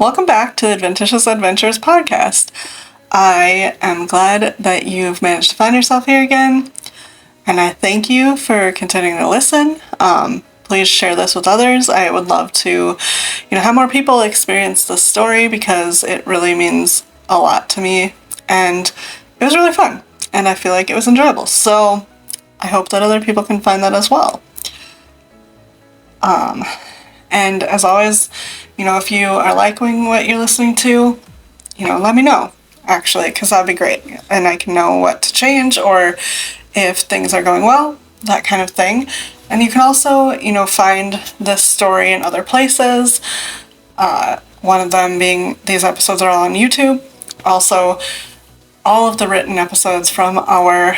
Welcome back to the Adventitious Adventures podcast. I am glad that you've managed to find yourself here again, and I thank you for continuing to listen. Please share this with others. I would love to, have more people experience this story because it really means a lot to me, and it was really fun, and I feel like it was enjoyable. So I hope that other people can find that as well. And as always, if you are liking what you're listening to, let me know, actually, because that'd be great. And I can know what to change or if things are going well, that kind of thing. And you can also, find this story in other places. One of them being these episodes are all on YouTube. Also, all of the written episodes from our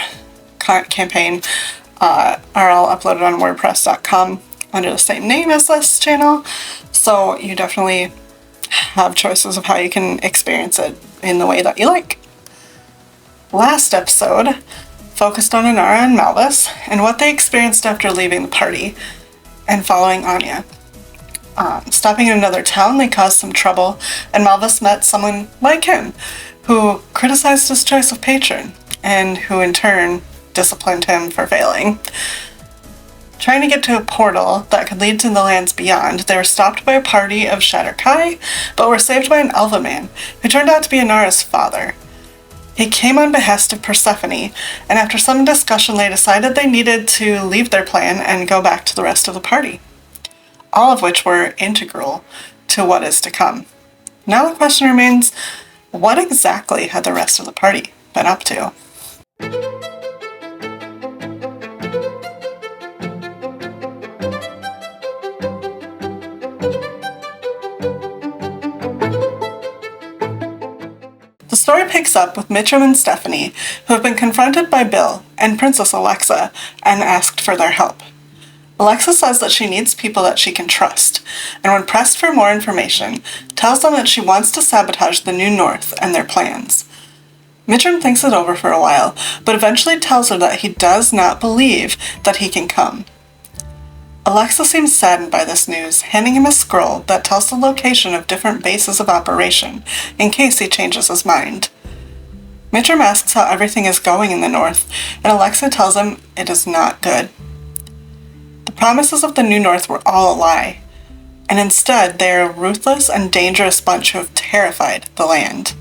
campaign are all uploaded on WordPress.com under the same name as this channel. So you definitely have choices of how you can experience it in the way that you like. Last episode focused on Inara and Malvis and what they experienced after leaving the party and following Anya. Stopping in another town, they caused some trouble, and Malvis met someone like him who criticized his choice of patron and who in turn disciplined him for failing. Trying to get to a portal that could lead to the lands beyond, they were stopped by a party of Shatterkai, but were saved by an elven man, who turned out to be Inara's father. He came on behest of Persephone, and after some discussion they decided they needed to leave their plan and go back to the rest of the party, all of which were integral to what is to come. Now the question remains, what exactly had the rest of the party been up to? The story picks up with Mitram and Stephanie, who have been confronted by Bill and Princess Alexa and asked for their help. Alexa says that she needs people that she can trust, and when pressed for more information, tells them that she wants to sabotage the New North and their plans. Mitram thinks it over for a while, but eventually tells her that he does not believe that he can come. Alexa seems saddened by this news, handing him a scroll that tells the location of different bases of operation, in case he changes his mind. Mitram asks how everything is going in the north, and Alexa tells him it is not good. The promises of the New North were all a lie, and instead they are a ruthless and dangerous bunch who have terrified the land.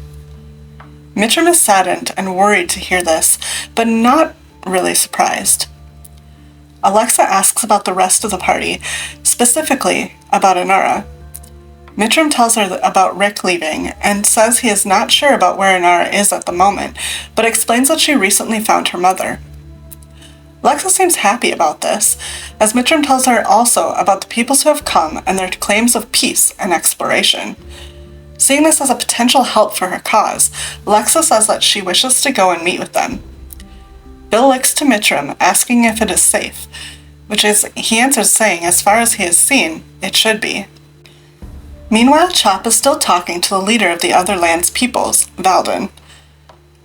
Mitram is saddened and worried to hear this, but not really surprised. Alexa asks about the rest of the party, specifically about Inara. Mitram tells her about Rick leaving and says he is not sure about where Inara is at the moment, but explains that she recently found her mother. Alexa seems happy about this, as Mitram tells her also about the peoples who have come and their claims of peace and exploration. Seeing this as a potential help for her cause, Alexa says that she wishes to go and meet with them. Bill looks to Mitram, asking if it is safe, he answers saying, as far as he has seen, it should be. Meanwhile, Chop is still talking to the leader of the other land's peoples, Valden.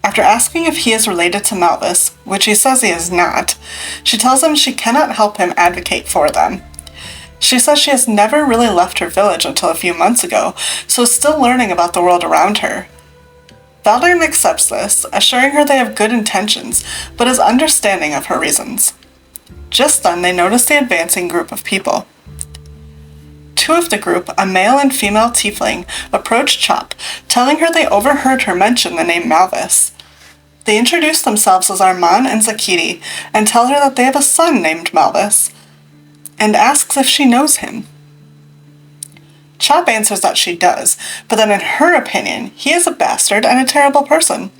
After asking if he is related to Malvis, which he says he is not, she tells him she cannot help him advocate for them. She says she has never really left her village until a few months ago, so is still learning about the world around her. Valden accepts this, assuring her they have good intentions, but is understanding of her reasons. Just then, they notice the advancing group of people. Two of the group, a male and female tiefling, approach Chop, telling her they overheard her mention the name Malvis. They introduce themselves as Arman and Zakiti, and tell her that they have a son named Malvis, and asks if she knows him. Chop answers that she does, but that in her opinion, he is a bastard and a terrible person.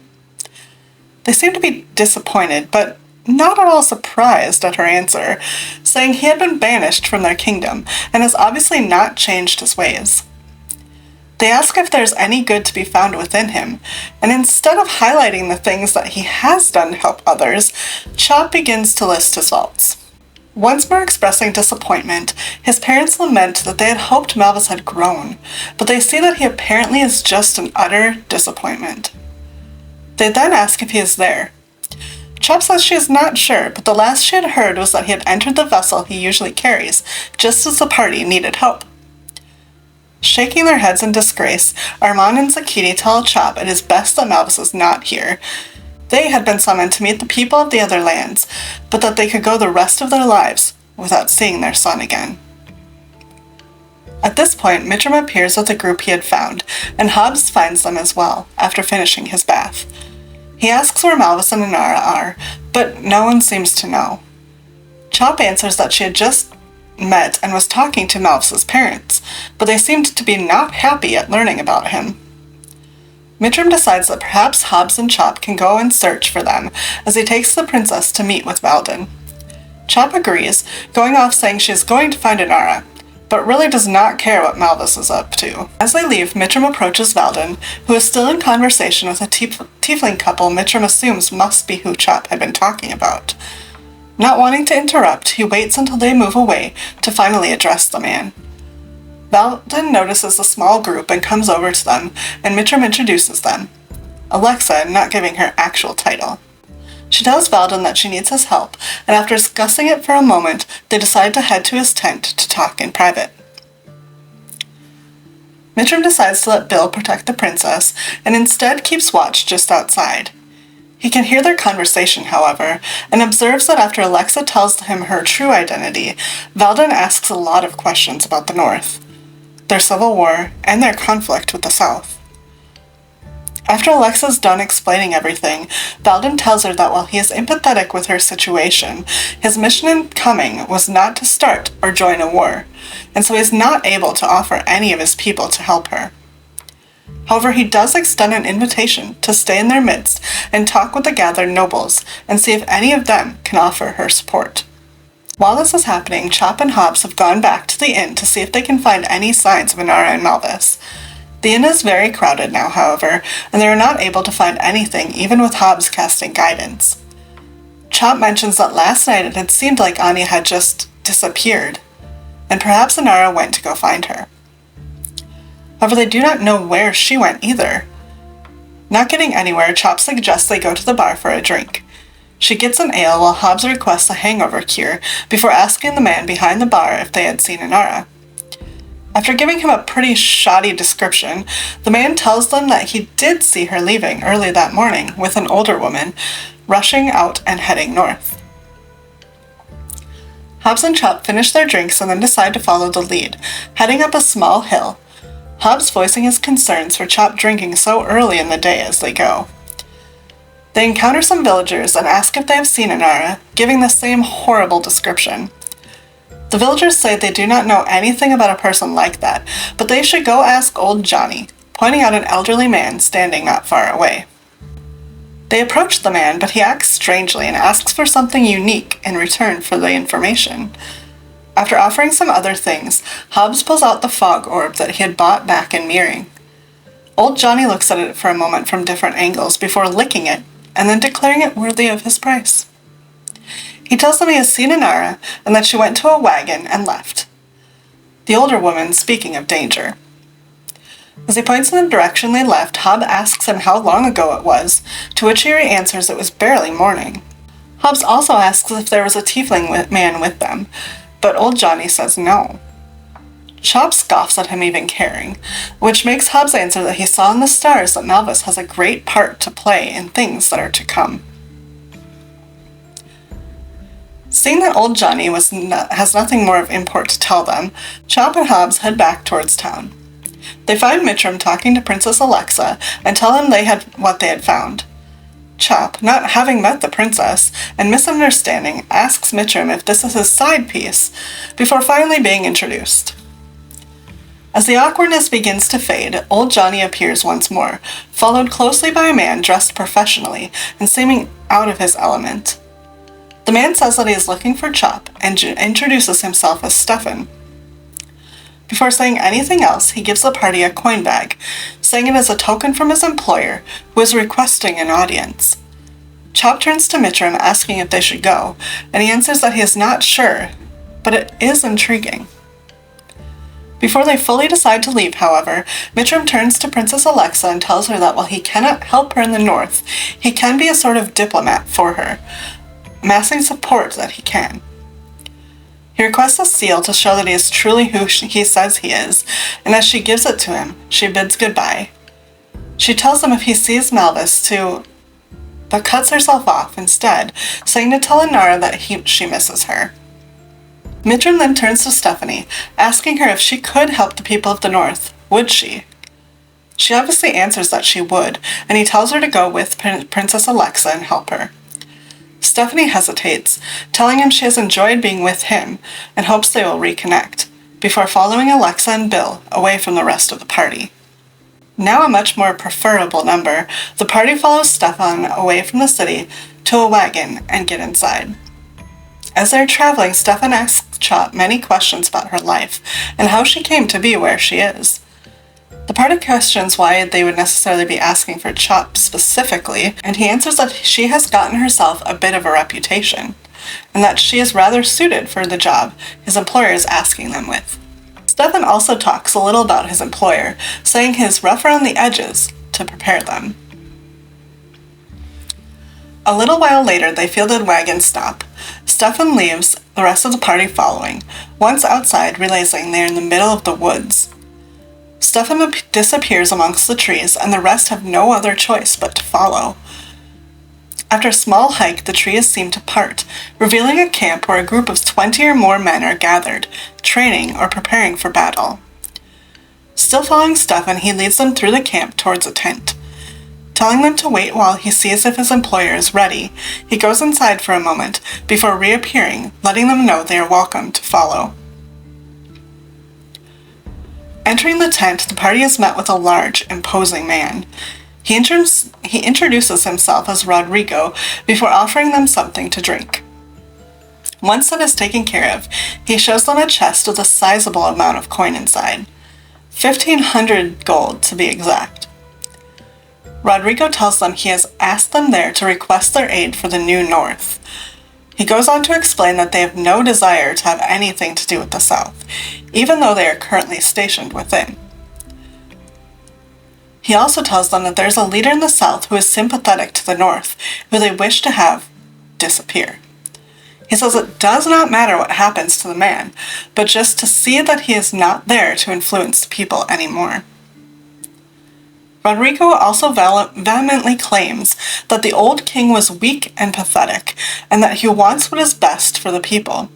They seem to be disappointed, but not at all surprised at her answer, saying he had been banished from their kingdom and has obviously not changed his ways. They ask if there's any good to be found within him, and instead of highlighting the things that he has done to help others, Chop begins to list his faults. Once more expressing disappointment, his parents lament that they had hoped Malvis had grown, but they see that he apparently is just an utter disappointment. They then ask if he is there. Chop says she is not sure, but the last she had heard was that he had entered the vessel he usually carries, just as the party needed help. Shaking their heads in disgrace, Armand and Zakini tell Chop it is best that Malvis is not here. They had been summoned to meet the people of the other lands, but that they could go the rest of their lives without seeing their son again. At this point, Mitchum appears with the group he had found, and Hobbs finds them as well, after finishing his bath. He asks where Malvis and Inara are, but no one seems to know. Chop answers that she had just met and was talking to Malvis's parents, but they seemed to be not happy at learning about him. Mitchum decides that perhaps Hobbs and Chop can go and search for them, as he takes the princess to meet with Valden. Chop agrees, going off saying she is going to find Inara, but really does not care what Malvis is up to. As they leave, Mitchum approaches Valden, who is still in conversation with a tiefling couple Mitchum assumes must be who Chop had been talking about. Not wanting to interrupt, he waits until they move away to finally address the man. Valden notices the small group and comes over to them, and Mitchum introduces them. Alexa, not giving her actual title. She tells Valden that she needs his help, and after discussing it for a moment, they decide to head to his tent to talk in private. Mitchum decides to let Bill protect the princess, and instead keeps watch just outside. He can hear their conversation, however, and observes that after Alexa tells him her true identity, Valden asks a lot of questions about the North, their civil war, and their conflict with the South. After Alexa's done explaining everything, Valden tells her that while he is empathetic with her situation, his mission in coming was not to start or join a war, and so he is not able to offer any of his people to help her. However, he does extend an invitation to stay in their midst and talk with the gathered nobles and see if any of them can offer her support. While this is happening, Chop and Hobbs have gone back to the inn to see if they can find any signs of Inara and Malvis. The inn is very crowded now, however, and they are not able to find anything even with Hobbs casting guidance. Chop mentions that last night it had seemed like Anya had just disappeared, and perhaps Inara went to go find her. However, they do not know where she went either. Not getting anywhere, Chop suggests they go to the bar for a drink. She gets an ale while Hobbs requests a hangover cure before asking the man behind the bar if they had seen Inara. After giving him a pretty shoddy description, the man tells them that he did see her leaving early that morning with an older woman, rushing out and heading north. Hobbs and Chop finish their drinks and then decide to follow the lead, heading up a small hill, Hobbs voicing his concerns for Chop drinking so early in the day as they go. They encounter some villagers and ask if they have seen Inara, giving the same horrible description. The villagers say they do not know anything about a person like that, but they should go ask old Johnny, pointing out an elderly man standing not far away. They approach the man, but he acts strangely and asks for something unique in return for the information. After offering some other things, Hobbs pulls out the fog orb that he had bought back in Meering. Old Johnny looks at it for a moment from different angles before licking it, and then declaring it worthy of his price. He tells them he has seen Inara, and that she went to a wagon and left. The older woman speaking of danger. As he points in the direction they left, Hobbs asks him how long ago it was, to which he answers it was barely morning. Hobbs also asks if there was a tiefling man with them, but old Johnny says no. Chop scoffs at him even caring, which makes Hobbs answer that he saw in the stars that Malvis has a great part to play in things that are to come. Seeing that old Johnny has nothing more of import to tell them, Chop and Hobbs head back towards town. They find Mitchum talking to Princess Alexa and tell him what they had found. Chop, not having met the princess and misunderstanding, asks Mitchum if this is his side piece, before finally being introduced. As the awkwardness begins to fade, old Johnny appears once more, followed closely by a man dressed professionally and seeming out of his element. The man says that he is looking for Chop and introduces himself as Stefan. Before saying anything else, he gives the party a coin bag, saying it is a token from his employer, who is requesting an audience. Chop turns to Mitchum asking if they should go, and he answers that he is not sure, but it is intriguing. Before they fully decide to leave, however, Mitchum turns to Princess Alexa and tells her that while he cannot help her in the north, he can be a sort of diplomat for her, amassing support that he can. He requests a seal to show that he is truly who he says he is, and as she gives it to him, she bids goodbye. She tells him if he sees Malvis to, but cuts herself off instead, saying to tell Inara that she misses her. Mitram then turns to Stephanie, asking her if she could help the people of the North. Would she? She obviously answers that she would, and he tells her to go with Princess Alexa and help her. Stephanie hesitates, telling him she has enjoyed being with him and hopes they will reconnect, before following Alexa and Bill away from the rest of the party. Now a much more preferable number, the party follows Stefan away from the city to a wagon and get inside. As they're traveling, Stefan asks Chop many questions about her life and how she came to be where she is. The party questions why they would necessarily be asking for Chop specifically, and he answers that she has gotten herself a bit of a reputation, and that she is rather suited for the job his employer is asking them with. Stefan also talks a little about his employer, saying he is rough around the edges to prepare them. A little while later, they feel the wagon stop. Stefan leaves, the rest of the party following, once outside realizing they are in the middle of the woods. Stefan disappears amongst the trees, and the rest have no other choice but to follow. After a small hike, the trees seem to part, revealing a camp where a group of 20 or more men are gathered, training or preparing for battle. Still following Stefan, he leads them through the camp towards a tent. Telling them to wait while he sees if his employer is ready, he goes inside for a moment before reappearing, letting them know they are welcome to follow. Entering the tent, the party is met with a large, imposing man. He introduces himself as Rodrigo before offering them something to drink. Once that is taken care of, he shows them a chest with a sizable amount of coin inside. 1,500 gold to be exact. Rodrigo tells them he has asked them there to request their aid for the New North. He goes on to explain that they have no desire to have anything to do with the South, even though they are currently stationed within. He also tells them that there's a leader in the South who is sympathetic to the North, who they wish to have disappear. He says it does not matter what happens to the man, but just to see that he is not there to influence the people anymore. Rodrigo also vehemently claims that the old king was weak and pathetic, and that he wants what is best for the people.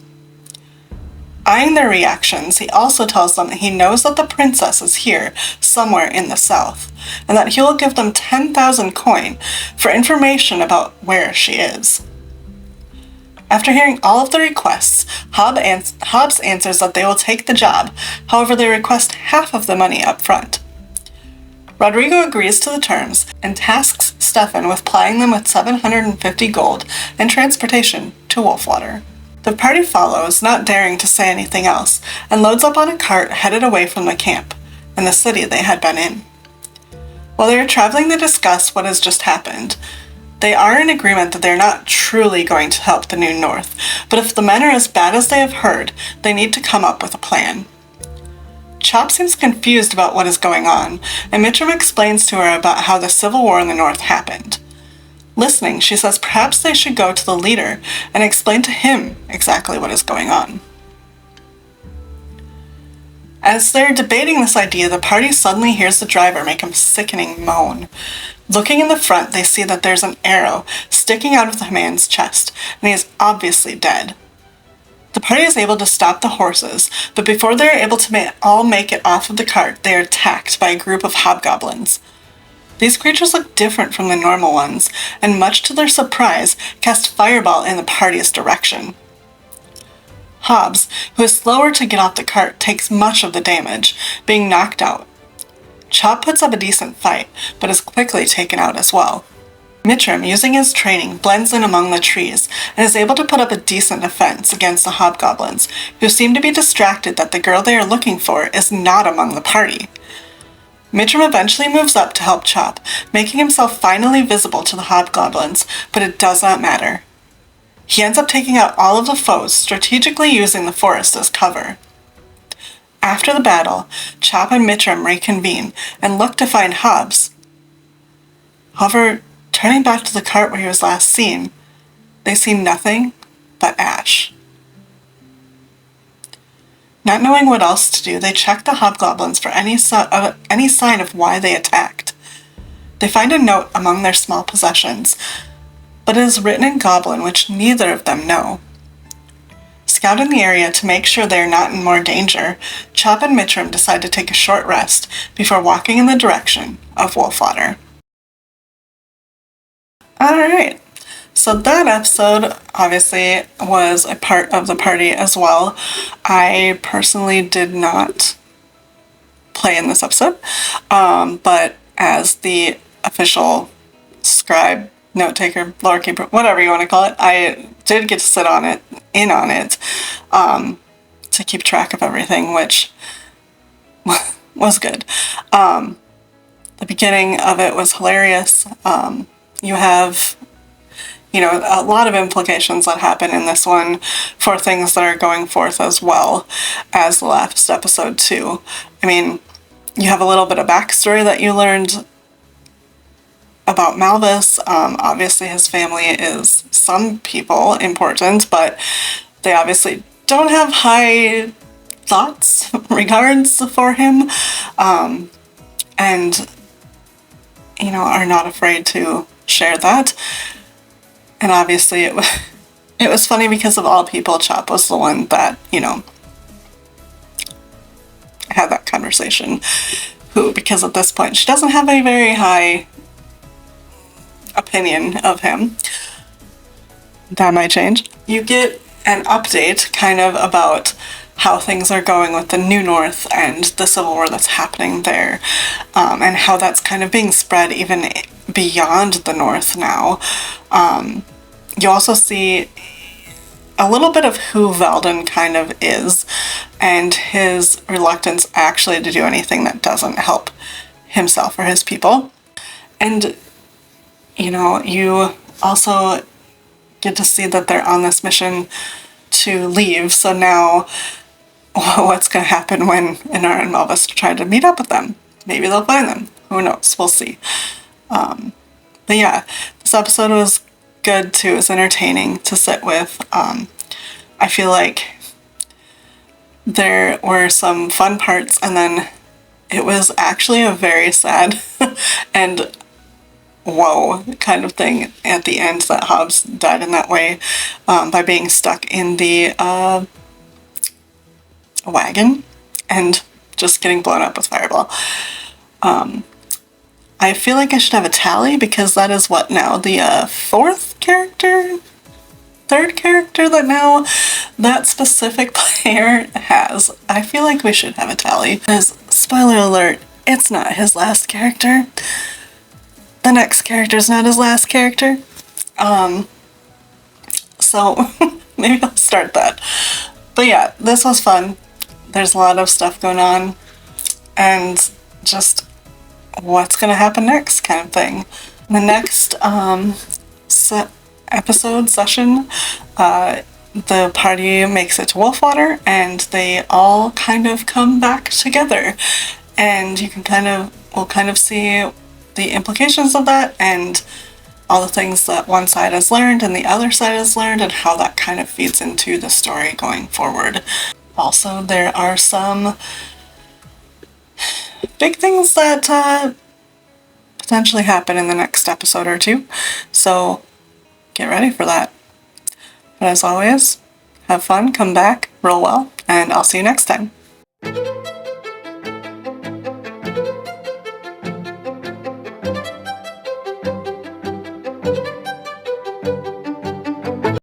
Eyeing their reactions, he also tells them that he knows that the princess is here, somewhere in the south, and that he will give them 10,000 coin for information about where she is. After hearing all of the requests, Hobbs answers that they will take the job, however they request half of the money up front. Rodrigo agrees to the terms and tasks Stefan with plying them with 750 gold and transportation to Wolfwater. The party follows, not daring to say anything else, and loads up on a cart headed away from the camp and the city they had been in. While they are traveling, they discuss what has just happened. They are in agreement that they are not truly going to help the New North, but if the men are as bad as they have heard, they need to come up with a plan. Chop seems confused about what is going on, and Mitram explains to her about how the Civil War in the North happened. Listening, she says perhaps they should go to the leader and explain to him exactly what is going on. As they're debating this idea, the party suddenly hears the driver make a sickening moan. Looking in the front, they see that there's an arrow sticking out of the man's chest, and he is obviously dead. The party is able to stop the horses, but before they are able to all make it off of the cart, they are attacked by a group of hobgoblins. These creatures look different from the normal ones, and much to their surprise, cast fireball in the party's direction. Hobbs, who is slower to get off the cart, takes much of the damage, being knocked out. Chop puts up a decent fight, but is quickly taken out as well. Mitram, using his training, blends in among the trees and is able to put up a decent defense against the hobgoblins, who seem to be distracted that the girl they are looking for is not among the party. Mitram eventually moves up to help Chop, making himself finally visible to the hobgoblins, but it does not matter. He ends up taking out all of the foes, strategically using the forest as cover. After the battle, Chop and Mitram reconvene and look to find Hobbs. However, turning back to the cart where he was last seen, they see nothing but ash. Not knowing what else to do, they check the hobgoblins for any sign of why they attacked. They find a note among their small possessions, but it is written in Goblin, which neither of them know. Scouting the area to make sure they are not in more danger, Chop and Mitchum decide to take a short rest before walking in the direction of Wolfwater. Alright, so that episode obviously was a part of the party as well. I personally did not play in this episode, but as the official scribe, note taker, lore keeper, whatever you want to call it, I did get to sit in on it, to keep track of everything, which was good. The beginning of it was hilarious. You have, a lot of implications that happen in this one for things that are going forth as well as the last episode too. I mean, you have a little bit of backstory that you learned about Malvis. Obviously his family is some people important, but they obviously don't have high thoughts, regards for him, and, are not afraid to share that. And obviously it was funny because of all people, Chop was the one that, had that conversation, because at this point she doesn't have a very high opinion of him. That might change. You get an update kind of about how things are going with the New North and the Civil War that's happening there, and how that's kind of being spread even beyond the North now. You also see a little bit of who Veldin kind of is, and his reluctance actually to do anything that doesn't help himself or his people. And you also get to see that they're on this mission to leave, so now what's going to happen when Inara and Malvis try to meet up with them? Maybe they'll find them. Who knows? We'll see. But yeah, this episode was good too. It was entertaining to sit with. I feel like there were some fun parts, and then it was actually a very sad and whoa kind of thing at the end that Hobbs died in that way, by being stuck in the wagon and just getting blown up with Fireball. I feel like I should have a tally, because that is what now, the third character that now that specific player has. I feel like we should have a tally, because spoiler alert, it's not his last character. The next character's not his last character. So maybe I'll start that. But yeah, this was fun. There's a lot of stuff going on, and just what's gonna happen next kind of thing. The next session, the party makes it to Wolfwater, and they all kind of come back together, and you can we'll kind of see the implications of that, and all the things that one side has learned and the other side has learned, and how that kind of feeds into the story going forward. Also, there are some big things that potentially happen in the next episode or two, so get ready for that. But as always, have fun, come back, roll well, and I'll see you next time.